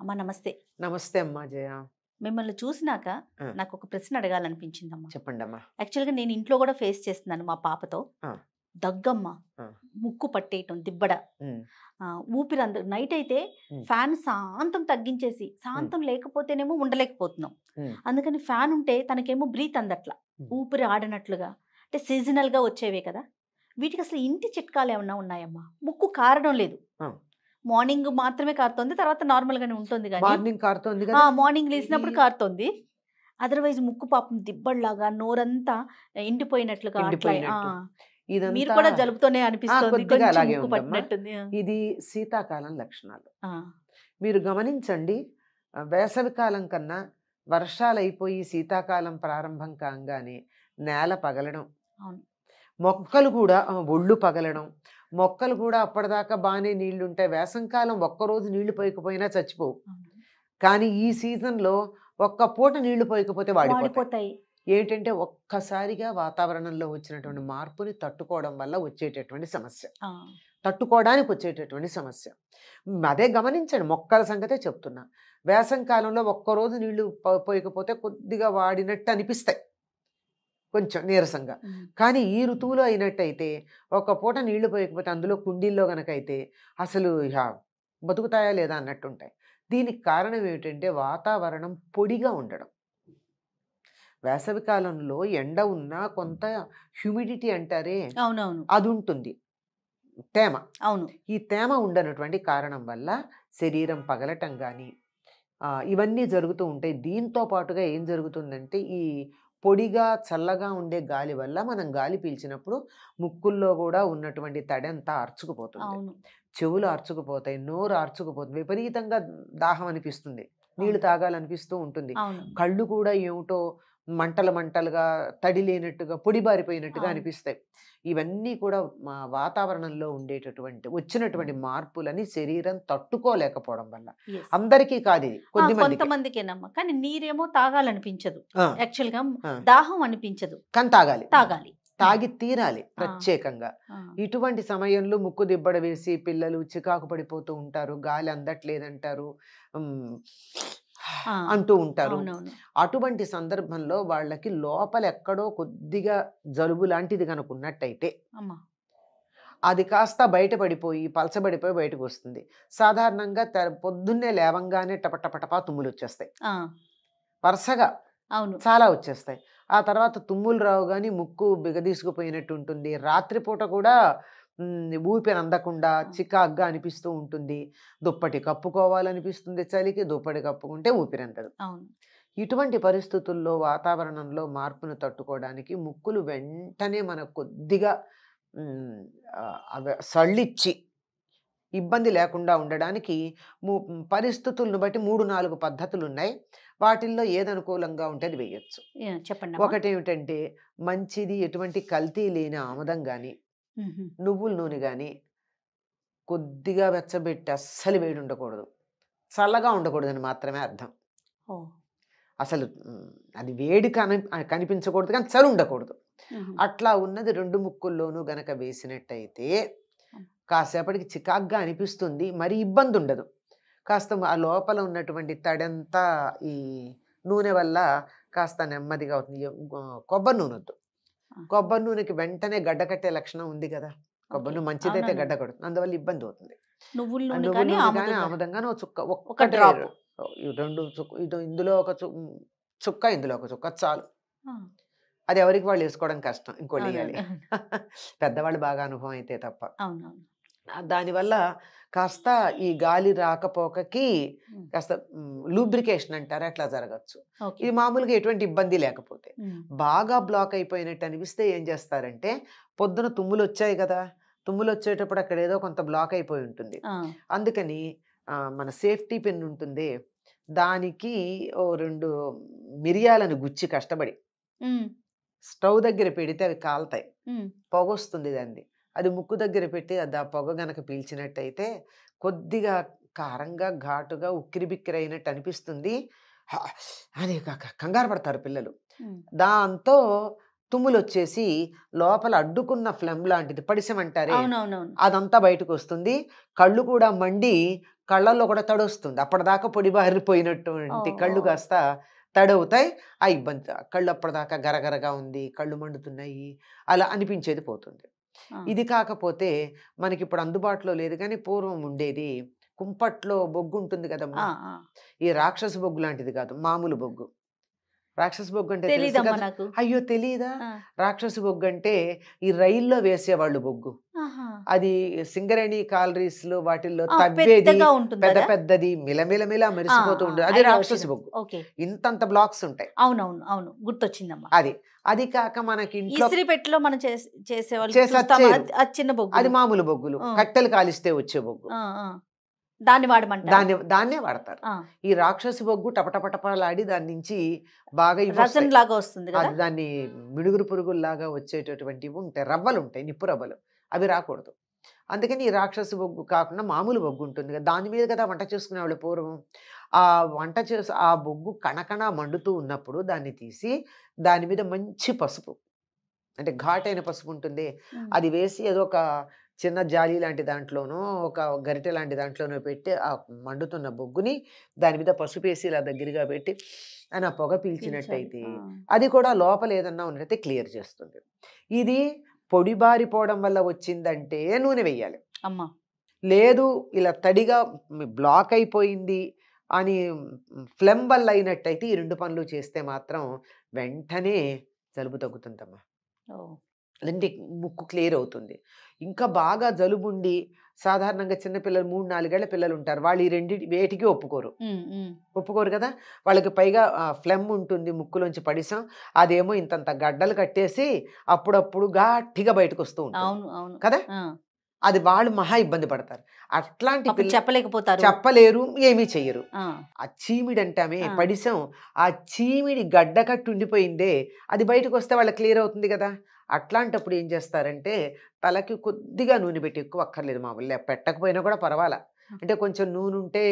అమ్మ నమస్తే. నమస్తే అమ్మా జయ. మిమ్మల్ని చూసినాక ఆ, నాకొక ప్రశ్న అడగాలనిపించిందమ్మా. చెప్పండమ్మా. యాక్చువల్‌గా నేను ఇంట్లో గూడా ఫేస్ చేస్తున్నాను మా పాపతో. ఆ, దగ్గమ్మ, ఆ, ముక్కు పట్టేయటం, దిబ్బడ, ఉమ్, ఊపిరి నైట్ అయితే ఉమ్, ఫ్యాన్ శాంతం తగ్గించేసి, ఉమ్, శాంతం లేకపోతేనేమో ఉండలేకపోతున్నాం. ఉమ్, అందుకని ఫ్యాన్ ఉంటే తనకేమో బ్రీత్ అందట్లా. ఉమ్. ఊపిరి ఆడనట్లుగా. అంటే సీజనల్‌గా వచ్చేవే కదా! వీటికి అసలు ఇంటి చిట్కాలేమన్నా ఉన్నాయమ్మా? ముక్కు కారడం లేదు. ఆ, మార్నింగ్ మాత్రమే కారుతోంది. తర్వాత నార్మల్‌గానే ఉంటుంది గానీ మార్నింగ్ కారుతోంది కదా. మార్నింగ్ ఇది లేసినప్పుడు కారుతోంది. అదర్‌వైజ్ ముక్కు పాపం దిబ్బల్లాగా, నోరంతా ఎండిపోయినట్లుగా అట్లా. ఎండిపోయినట్టు మీరు ఇదంతా కూడా జలుబుతోనే అనిపిస్తోంది. కొద్దిగా కొంచెం అలాగే ముక్కు ఉందమ్మా. పట్టినట్టుంది. ఇది శీతాకాలం లక్షణాలు. ఆ! మీరు గమనించండి. వేసవి కాలం కన్నా వర్షాలు అయిపోయి శీతాకాలం ప్రారంభం కాగానే నేల పగలడం, అవును. మొక్కలు కూడా ఒళ్ళు పగలడం, మొక్కలు కూడా అప్పటిదాకా బాగానే నీళ్లుంటాయి. వేసవికాలం ఒక్కరోజు నీళ్లు పోయకపోయినా చచ్చిపోవు. అవును. కానీ ఈ సీజన్లో ఒక్క పూట నీళ్లు పోయకపోతే వాడిపోతాయి. వాడిపోతాయి. ఏంటంటే ఒక్కసారిగా వాతావరణంలో వచ్చినటువంటి మార్పుని తట్టుకోవడం వల్ల వచ్చేటటువంటి సమస్య, ఆ! తట్టుకోవడానికి వచ్చేటటువంటి సమస్య. అదే గమనించండి, మొక్కల సంగతే చెప్తున్నా. వేసవి కాలంలో ఒక్కరోజు నీళ్లు పోయకపోతే కొద్దిగా వాడినట్టు అనిపిస్తాయి, కొంచెం నీరసంగా. హ్మ్. కానీ ఈ ఋతువులో అయినట్టయితే ఒక పూట నీళ్లు పోయకపోతే, అందులో కుండీల్లో గనకైతే అసలు ఇహ బతుకుతాయా లేదా అన్నట్టుంటాయి. దీనికి కారణం ఏమిటంటే వాతావరణం పొడిగా ఉండడం. వేసవి కాలంలో ఎండ ఉన్నా కొంత హ్యూమిడిటీ అంటారే, అవునవును. అది ఉంటుంది, తేమ. అవును. ఈ తేమ ఉండనటువంటి కారణం వల్ల శరీరం పగలటం కానీ ఇవన్నీ జరుగుతూ ఉంటాయి. దీంతో పాటుగా ఏం జరుగుతుందంటే, ఈ పొడిగా చల్లగా ఉండే గాలి వల్ల మనం గాలి పీల్చినప్పుడు ముక్కుల్లో కూడా ఉన్నటువంటి తడంతా అర్చుకుపోతుంది, అవును. చెవులు అర్చుకుపోతాయి, నోరు అర్చుకుపోతుంది, విపరీతంగా దాహం అనిపిస్తుంది, నీళ్లు అవును. తాగాలనిపిస్తూ ఉంటుంది. అవును. కళ్ళు కూడా ఏమిటో మంటలు మంటలుగా, తడి లేనట్టుగా, పొడిబారిపోయినట్టుగా అవును. అనిపిస్తాయి. ఇవన్నీ కూడా మా వాతావరణంలో వచ్చినటువంటి మార్పులని శరీరం తట్టుకోలేకపోవడం వల్ల. యెస్. అందరికీ కాదు, ఇది కొద్ది మందికి. కొంతమందికేనమ్మా. కానీ నీరేమో తాగాలనిపించదు. ఆ, యాక్చువల్‌గా ఆ, దాహం అనిపించదు. కానీ తాగాలి, తాగాలి. తాగి తీరాలి ఆ! ప్రత్యేకంగా. ఆ! ఇటువంటి సమయంలో ముక్కు దిబ్బడ వేసి పిల్లలు చికాకు పడిపోతూ ఉంటారు, గాలి అందట్లేదంటారు, ఉమ్, ఆ! అంటూ ఉంటారు. అవునవును. అటువంటి సందర్భంలో వాళ్ళకి లోపల ఎక్కడో కొద్దిగా జలుబు లాంటిది కనుక ఉన్నట్టయితే అమ్మ. అది కాస్త బయటపడిపోయి పలచబడిపోయి బయటకు వస్తుంది. సాధారణంగా పొద్దున్నే లేవంగానే టపటపటపా తుమ్ములు వచ్చేస్తాయి, ఆ! వరుసగా అవును. చాలా వచ్చేస్తాయి. ఆ తర్వాత తుమ్ములు రావు కానీ ముక్కు బిగదీసుకుపోయినట్టు ఉంటుంది. రాత్రిపూట కూడా ఊపిరి అందకుండా ఆ! చికాగ్గా అనిపిస్తూ ఉంటుంది. దుప్పటి కప్పుకోవాలనిపిస్తుంది చలికి, దుప్పటి కప్పుకుంటే ఊపిరి అందదు. అవును. ఇటువంటి పరిస్థితుల్లో వాతావరణంలో మార్పును తట్టుకోవడానికి ముక్కులు వెంటనే మనకు కొద్దిగా మ్, సళ్ళిచ్చి ఇబ్బంది లేకుండా ఉండడానికి పరిస్థితులను బట్టి 3-4 పద్ధతులు ఉన్నాయి. వాటిల్లో ఏది అనుకూలంగా ఉంటే అది వేయచ్చు. చెప్పండమ్మా. ఒకటేమిటంటే, మంచిది ఎటువంటి కల్తీ లేని ఆముదం కానీ, హుహు. నువ్వుల నూనె కానీ కొద్దిగా వెచ్చబెట్టి, అస్సలు వేడి ఉండకూడదు, చల్లగా ఉండకూడదని మాత్రమే అర్థం. ఓహ్! అసలు అది వేడి కనిపించకూడదు కానీ చలి ఉండకూడదు. హుహు. అట్లా ఉన్నది 2 ముక్కుల్లోనూ గనక వేసినట్టయితే హ్మ్. కాసేపటికి చికాగ్గా అనిపిస్తుంది, మరి ఇబ్బంది ఉండదు. కాస్త ఆ లోపల ఉన్నటువంటి తడంతా ఈ నూనె వల్ల కాస్త నెమ్మదిగా అవుతుంది. కొబ్బరి నూనె వద్దు. ఆ! కొబ్బరి నూనెకి వెంటనే గడ్డ కట్టే లక్షణం ఉంది కదా. కొబ్బరి ఓకే. నూనె మంచిదైతే గడ్డ అవునవును. కడుతుంది, అందువల్ల ఇబ్బంది అవుతుంది. నువ్వుల ఆ నూనె నువ్వుల కానీ, నూనె ఆముదం కానీ గాని. ఆముదంగానే ఒక చుక్క, ఒక ఒక్కటే డ్రాప్. ఈ 2 ఇందులో ఒక చుక్క, ఇందులో ఒక చుక్క చాలు. ఆ! అది ఎవరికి వాళ్ళు వేసుకోవడం కష్టం, ఇంకోళ్ళు వేయాలి. అవునవును. పెద్దవాళ్ళు బాగా అనుభవం అయితే తప్ప. అవునవును. దానివల్ల కాస్త ఈ గాలి రాకపోకకి హ్మ్. కాస్త లూబ్రికేషన్ అంటారు, అట్లా జరగచ్చు. ఓకే. ఇది మామూలుగా ఎటువంటి ఇబ్బంది లేకపోతే. హ్మ్. బాగా బ్లాక్ అయిపోయినట్టు అనిపిస్తే ఏం చేస్తారంటే, పొద్దున తుమ్ములు వచ్చాయి కదా, తుమ్ములు వచ్చేటప్పుడు అక్కడ ఏదో కొంత బ్లాక్ అయిపోయి ఉంటుంది. ఆ! అందుకని మన సేఫ్టీ పెన్ ఉంటుంది, దానికి ఓ 2 మిరియాలను గుచ్చి కష్టపడి హ్మ్. స్టవ్ దగ్గర పెడితే అవి కాలుతాయి, హ్మ్. పొగొస్తుంది దాన్ని. అది ముక్కు దగ్గర పెట్టి ఆ పొగ గనక పీల్చినట్టయితే కొద్దిగా కారంగా, ఘాటుగా, ఉక్కిరిబిక్కిరి అయినట్టు అనిపిస్తుంది. హ! అని కంగారు పడతారు పిల్లలు. హ్మ్. దాంతో తుమ్ములొచ్చేసి లోపల అడ్డుకున్న ఫ్లెమ్ లాంటిది, పడిసెమంటారే, అవునవునవును. అదంతా బయటకొస్తుంది. కళ్ళు కూడా మండి కళ్ళల్లో కూడా తడొస్తుంది. అప్పటిదాకా పొడి బారిపోయినటువంటి ఓహ్! కళ్ళు ఓహ్! కాస్త తడవుతాయి. ఆ ఇబ్బంది కళ్ళు అప్పటిదాకా గరగరగా ఉంది, కళ్ళు మండుతున్నాయి అలా అనిపించేది పోతుంది. ఆ! ఇది కాకపోతే మనకిప్పుడు అందుబాటులో లేదు కానీ పూర్వం ఉండేది. కుంపట్లో బొగ్గు ఉంటుంది ఆ! కదమ్మా! ఆ! ఈ రాక్షస బొగ్గు లాంటిది కాదు. మామూలు బొగ్గు. రాక్షస బొగ్గు అంటే తెలుసు తెలీదమ్మా కదా! నాకు. అయ్యో! తెలీదా? ఆ! రాక్షస బొగ్గు అంటే ఈ రైల్లో వేసేవాళ్ళు బొగ్గు. ఆహా! అది సింగరేణి కాలరీస్‌లో వాటిల్లో ఆ! తవ్వేది, పెద్దగా ఉంటుంది పెద్ద అదా? పెద్దది మిలమిలమిల ఆ! మెరిసిపోతూ ఆ! ఉంటుంది. అది ఐడియా రాక్షసి వచ్చింది. బొగ్గు. ఓకే. ఇంతంత బ్లాక్స్ ఉంటాయి. అవునవును. అవును. గుర్తొచ్చిందమ్మా. అది. అది కాక మనకి ఇంట్లో ఇస్త్రీ పెట్టెలో మనం చేసేవాళ్ళు చేసి అది చూస్తామా? చేయరు. అది చిన్న అది బొగ్గులు. మామూలు బొగ్గులు. ఆ! కట్టెలు కాలిస్తే వచ్చే బొగ్గు. ఆ! ఆ! దాన్ని వాడమంటారా? దాన్నే వాడతారు. ఆ! ఈ రాక్షసి బొగ్గు టపటపటపలాడి దాని నుంచి బాగా ఇవొస్తాయి. రజన్ లాగా వస్తుంది గదా! అది దాన్ని మిడుగురు పురుగుల్లాగా వచ్చేటటువంటివి ఉంటాయి. రవ్వలుంటాయి. నిప్పు రవ్వలు. అవి రాకూడదు. అందుకని ఈ రాక్షసి బొగ్గు కాకుండా మామూలు బొగ్గు ఉంటుంది కదా! దాని మీద కదా వంట చేసుకునేవాళ్ళు పూర్వం. ఆ వంట చేసి ఆ బొగ్గు కణకణ మండుతూ ఉన్నప్పుడు దాన్ని తీసి దాని మీద మంచి పసుపు అంటే ఘాటైన పసుపు ఉంటుంది. హ్మ్. అది వేసి ఏదో ఒక చిన్న జాలి లాంటి దాంట్లోనో, ఒక గరిటె లాంటి దాంట్లోనో పెట్టి ఆ మండుతున్న బొగ్గుని దాని మీద పసుపేసి ఇలా దగ్గరగా పెట్టి అని ఆ పొగ పీల్చాలి. పీల్చినట్టయితే ఆ! అది కూడా లోపల ఏదన్నా ఉన్నట్టయితే క్లియర్ చేస్తుంది. ఇది పొడిబారిపోవడం వల్ల వచ్చిందంటే నూనె వెయ్యాలి. అమ్మ. లేదు ఇలా తడిగా బ్లాక్ అయిపోయింది అని ఫ్లెమ్ వల్ల అయినట్టయితే ఈ 2 పనులు చేస్తే మాత్రం వెంటనే జలుబు తగ్గుతుందమ్మా. ఓహ్! లేదంటే ముక్కు క్లియర్ అవుతుంది. ఇంకా బాగా జలుబుండి సాధారణంగా చిన్న పిల్లలు 3, 4 ఏళ్ల పిల్లలుంటారు. వాళ్ళు ఈ రెండిటి వేటికి ఒప్పుకోరు. హ్మ్. హ్మ్. ఒప్పుకోరు కదా! వాళ్ళకి పైగా ఫ్లెమ్ ఉంటుంది ముక్కులోంచి పడిసం. అదేమో ఇంతంత గడ్డలు కట్టేసి అప్పుడప్పుడు గట్టిగా బయటకొస్తూ ఉంటుంది. అవును. అవును. కదా! ఆ! అది వాళ్ళు మహా ఇబ్బంది పడతారు. అట్లాంటి పాపం చెప్పలేకపోతారు. చెప్పలేరు, ఏమీ చెయ్యరు. ఆ! ఆ చీమిడంటామే ఆ! పడిసం, ఆ చీమిడి గడ్డ కట్టి ఉండిపోయిందే, అది బయటకొస్తే వాళ్ళకి క్లియర్ అవుతుంది గదా! అట్లాంటప్పుడు ఏం చేస్తారంటే, తలకి కొద్దిగా నూనె పెట్టి ఎక్కువ అక్కర్లేదు మామూలుగా పెట్టకపోయినా కూడా పర్వాలా. అంటే కొంచెం నూనుంటే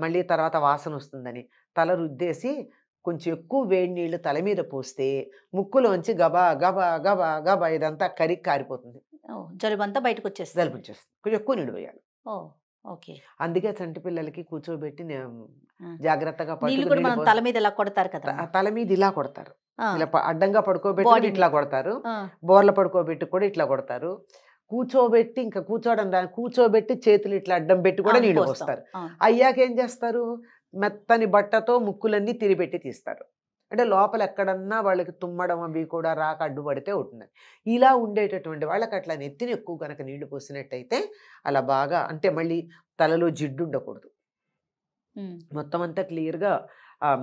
మళ్ళీ తర్వాత వాసనొస్తుందని. తల రుద్దేసి కొంచెం ఎక్కువ వేడి నీళ్లు తల మీద పోస్తే, ముక్కులోంచి గబా, గబా, గబా, గబా ఇదంతా కరిగి కారిపోతుంది. ఓహ్! జలుబంతా బయటకొచ్చేస్తుంది. జలుబొచ్చేస్తుంది. కొంచెం ఎక్కువ నీళ్ళు పోయాలి. ఓహ్! ఓకే. అందుకే చంటి పిల్లలకి కూర్చోబెట్టి ఆ! జాగ్రత్తగా నీళ్ళు పట్టుకు కూడా నీళ్ళు మనం పోసి తల మీద ఇలా కొడతారు కదమ్మా! తల మీద ఇలా కొడతారు. ఆ! ఇలా అడ్డంగా పడుకోబెట్టుకొని బాడీ ఇట్లా మీద. కొడతారు. ఆ! బోర్ల పడుకోబెట్టి కూడా ఇట్లా కొడతారు. కూర్చోబెట్టి ఇంకా కూర్చోవడం కూర్చోబెట్టి చేతులు ఇట్లా అడ్డం పెట్టి కూడా అవును. నీళ్లు పోస్తాం. పోస్తారు. అవును. అయ్యాక ఏం చేస్తారు? మెత్తని బట్టతో ముక్కులన్నీ తిరిపెట్టి తీస్తారు. అంటే లోపల ఎక్కడన్నా వాళ్ళకి తుమ్మడం అవి కూడా రాక అడ్డుపడితే ఉంటుంది. ఇలా ఉండేటటువంటి వాళ్ళకి అట్లా నెత్తిన ఎక్కువ గనక నీళ్లు పోసినట్టయితే అలా బాగా అంటే మళ్ళీ తలలో జిడ్డు ఉండకూడదు. హ్మ్. మొత్తం అంతా క్లియర్‌గా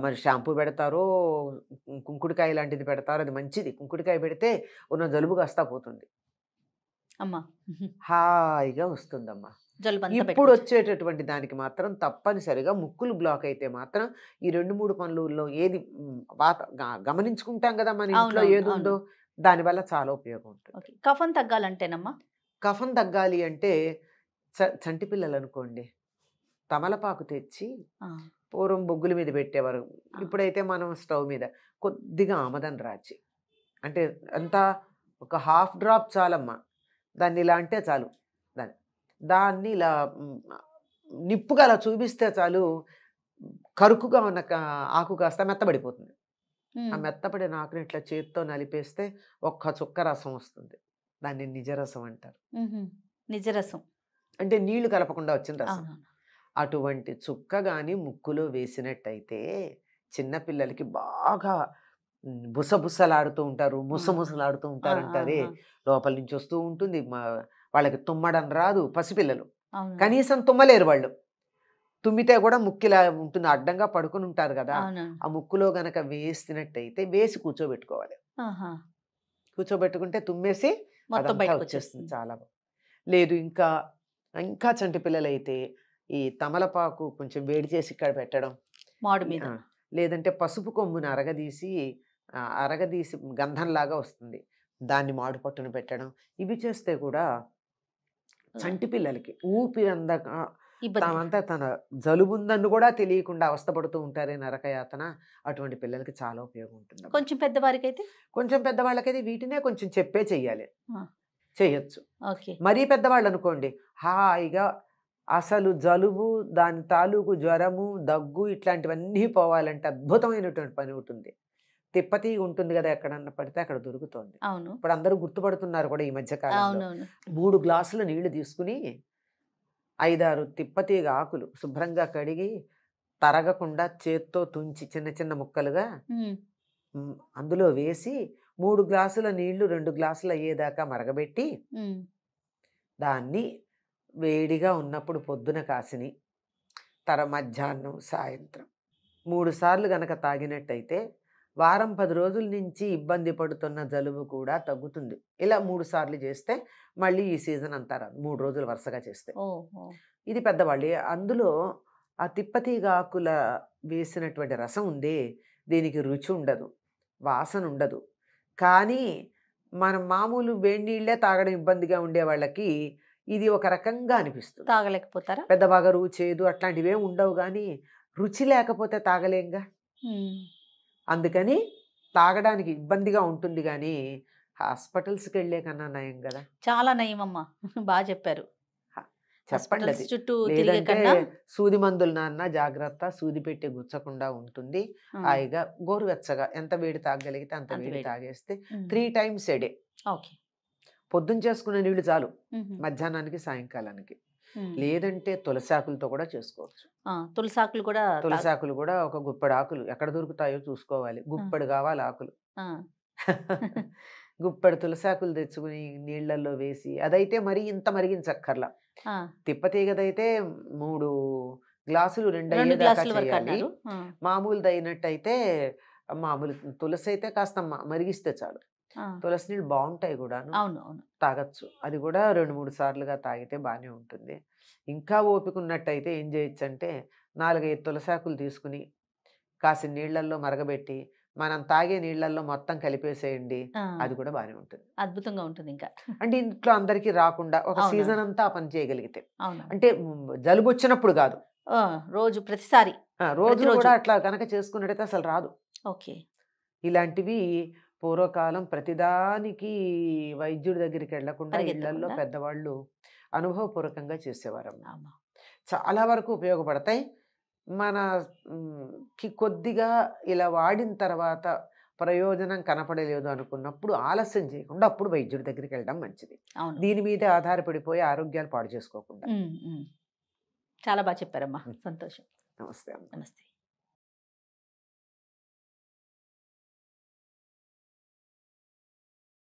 మరి షాంపూ పెడతారో, కుంకుడుకాయ లాంటిది పెడతారో అది మంచిది. కుంకుడుకాయ పెడితే ఉన్న జలుబు కాస్తా పోతుంది. అమ్మ. హాయిగా వస్తుందమ్మా. జలుబంతా బయటకొచ్చేస్తుంది. ఇప్పుడొచ్చేటటువంటి దానికి మాత్రం తప్పనిసరిగా ముక్కులు బ్లాక్ అయితే మాత్రం ఈ 2, 3 పనులలో ఏది గమనించుకుంటాం గదా! మన ఇంట్లో అవునవును. అవును. ఏదుందో దానివల్ల చాలా ఉపయోగం ఉంటుంది. ఓకే. కఫం తగ్గాలంటేనమ్మా? కఫం తగ్గాలి అంటే చంటి పిల్లలనుకోండి తమలపాకు తెచ్చి ఆ! పూర్వం బొగ్గుల మీద పెట్టేవారు. ఆ! ఇప్పుడైతే మనం స్టవ్ మీద కొద్దిగా ఆమదం రాచి అంటే ఎంత ఒక హాఫ్ డ్రాప్ చాలమ్మా. దాన్ని ఇలా అంటే చాలు. దాన్ని దాన్ని ఇలా నిప్పుగా అలా చూపిస్తే చాలు కరుకుగా ఉన్న ఆకు కాస్త మెత్తబడిపోతుంది. ఆ హ్మ్. మెత్తబడిన ఆకుని ఇట్లా చేత్తో నలిపేస్తే ఒక్క చుక్క రసం వస్తుంది. దాన్ని నిజరసం అంటారు. హుహు. నిజరసం. అంటే నీళ్లు కలపకుండా వచ్చిన రసం. అవునవును. అటువంటి చుక్క గాని ముక్కులో వేసినట్టయితే చిన్న పిల్లలకి బాగా బుసబుసలాడుతూ ఉంటారు. ఆ! ముసముసలాడుతూ ఆ! ఆ! ఉంటారంటారే. ఆ! లోపల నుంచి వస్తూ ఉంటుంది. వాళ్ళకి తుమ్మడం రాదు. పసిపిల్లలు. అవును. కనీసం తుమ్మలేరు వాళ్ళు. తుమ్మితే కూడా ముక్కిలా ఉంటుంది. అడ్డంగా పడుకొని ఉంటారు గదా! అవునవును. ఆ ముక్కులో గనక వేసినట్టయితే వేసి కూర్చోబెట్టుకోవాలి. ఆహా! కూర్చోబెట్టుకుంటే తుమ్మేసి మొత్తం అదంతా వచ్చేస్తుంది. బయటకొచ్చేస్తుంది. చాలా లేదు ఇంకా, ఇంకా చంటి పిల్లలైతే ఈ తమలపాకు కొంచెం వేడి చేసి ఇక్కడ పెట్టడం. మాడు మీద. ఆ! లేదంటే పసుపు కొమ్ముని అరగదీసి గంధంలాగా వస్తుంది. దాన్ని మాడు పట్టున పెట్టడం. ఇవి చేస్తే కూడా చంటి పిల్లలకి ఊపిరందక ఇబ్బంది. తన జలుబుందని కూడా తెలియకుండా అవస్థపడుతూ ఉంటారే నరకయాతన. అటువంటి పిల్లలకి చాలా ఉపయోగం ఉంటుందమ్మా. కొంచెం పెద్దవారికైతే? కొంచెం పెద్దవాళ్ళకైతే వీటినే కొంచెం చెప్పే చెయ్యాలి. ఆ! చేయొచ్చు. ఓకే. మరీ పెద్దవాళ్ళనుకోండి హాయిగా అసలు జలుబు, దాని తాలూకు జ్వరము, దగ్గు ఇట్లాంటివన్నీ పోవాలంటే అద్భుతమైనటువంటి పని ఉంటుంది. తిప్పతీగ ఉంటుంది గదా! ఎక్కడన్నా పడితే అక్కడ దొరుకుతోంది. అవును. ఇప్పుడు అందరూ గుర్తుపడుతున్నారు కూడా ఈ మధ్య కాలంలో. అవునవును. 3 గ్లాసుల నీళ్లు తీసుకొని 5, 6 తిప్పతీగ ఆకులు శుభ్రంగా కడిగి, తరగకుండా చేత్తో తుంచి చిన్న చిన్న ముక్కలుగా హ్మ్. అందులో వేసి 3 గ్లాసుల నీళ్లు 2 గ్లాసులు అయ్యేదాకా మరగబెట్టి, హ్మ్. దాన్ని వేడిగా ఉన్నప్పుడు పొద్దున కాసిని, మధ్యాహ్నం, సాయంత్రం 3 సార్లు గనక తాగినట్టయితే వారం 10 రోజుల నుంచి ఇబ్బంది పడుతున్న జలుబు కూడా తగ్గుతుంది. ఇలా 3 సార్లు చేస్తే మళ్ళీ ఈ సీజన్ అంతా రాదు. 3 రోజులు వరుసగా చేస్తే. ఓహో! ఇది పెద్దవాళ్ళే. అందులో ఆ తిప్పతీగ ఆకుల వేసినటువంటి రసం ఉందే, దీనికి రుచి ఉండదు, వాసన ఉండదు. కానీ మనం మామూలు వేడి నీళ్ళే తాగడం ఇబ్బందిగా ఉండే వాళ్ళకి ఇది ఒక రకంగా అనిపిస్తుంది. తాగలేకపోతారా? పెద్ద వగరు, చేదు అట్లాంటివేం ఉండవు గానీ, రుచి లేకపోతే తాగలేంగా. హ్మ్. అందుకని తాగడానికి ఇబ్బందిగా ఉంటుంది గానీ, హాస్పిటల్స్‌కెళ్ళే కన్నా నయం గదా! చాలా నయమమ్మా. బా చెప్పారు. హ హాస్పిటల్స్ చెప్పండది. చుట్టూ తిరిగే లేదంటే కన్నా సూది మందులు నాన్న జాగ్రత్త, సూది పెట్టి గుచ్చకుండా ఉంటుంది. హ్మ్. హాయిగా గోరువెచ్చగా ఎంత వేడి తాగగలిగితే అంత అంత వేడి వేడి. తాగేస్తే హ్మ్. 3 టైమ్స్ ఎ డే. ఓకే. పొద్దున చేసుకునే నీళ్ళు చాలు. హుహు. మధ్యాహ్నానికి, సాయంకాలానికి. హ్మ్. లేదంటే తులసాకులతో కూడా చేసుకోవచ్చు. తులసాకులు కూడా తులసాకులు కూడా ఒక గుప్పెడు ఆకులు ఎక్కడ దొరుకుతాయో చూసుకోవాలి. ఆ! గుప్పెడు కావాలి ఆకులు. ఆ! గుప్పెడు తులసాకులు తెచ్చుకొని నీళ్ళల్లో వేసి, అదైతే మరీ ఇంత మరిగించక్కర్లా. ఆ! తిప్పతీగదైతే 3 గ్లాసులు 2 2 అయ్యేదాకా గ్లాసుల వరకు చేయాలి. అన్నారు. ఆ! మామూలుదైనట్టయితే మామూలు తులసైతే కాస్త మరిగిస్తే చాలు. ఆ! తులసి నీళ్ళు బావుంటాయి గూడాను. అవును. అవును. తాగొచ్చు. అది కూడా 2, 3 సార్లుగా తాగితే బానే ఉంటుంది. ఇంకా ఓపికున్నట్టయితే ఏం జేయొచ్చంటే 4, 5 తులసాకులు తీసుకొని కాసిన నీళ్ళల్లో మరగబెట్టి, మనం తాగే నీళ్ళల్లో మొత్తం కలిపేసేయండి. ఆ! అది కూడా బానే ఉంటుంది. అద్భుతంగా ఉంటుందింకా. అంటే ఇంట్లో అందరికీ రాకుండా ఒక అవునవును. సీజన్ అంతా ఆ పని చేయగలిగితే. అవునవును. అంటే జలుబొచ్చినప్పుడు గాదు. ఆ! రోజు ప్రతిసారి. రోజు ప్రతిరోజు. గూడా అట్లా గనక చేసుకున్నట్టయితే అసలు రాదు. ఓకే. ఇలాంటివి పూర్వకాలం ప్రతిదానికి వైద్యుడి దగ్గరికెళ్ళకుండా ఇళ్ళల్లో పరిగెత్తకుండా. పెద్దవాళ్ళు అనుభవపూర్వకంగా చేసేవారమ్మ. అమ్మ. చాలా వరకు ఉపయోగపడతాయి. మన కి కొద్దిగా ఇలా వాడిన తర్వాత ప్రయోజనం కనపడలేదు అనుకున్నప్పుడు ఆలస్యం చేయకుండా అప్పుడు వైద్యుడి దగ్గరికెళ్ళడం మంచిది. అవును. దీని మీదే ఆధారపడిపోయి ఆరోగ్యాలు పాడు చేసుకోకుండా. హ్మ్. హ్మ్. చాలా బా చెప్పారమ్మా. హ్మ్. సంతోషం. నమస్తే అమ్మ. నమస్తే.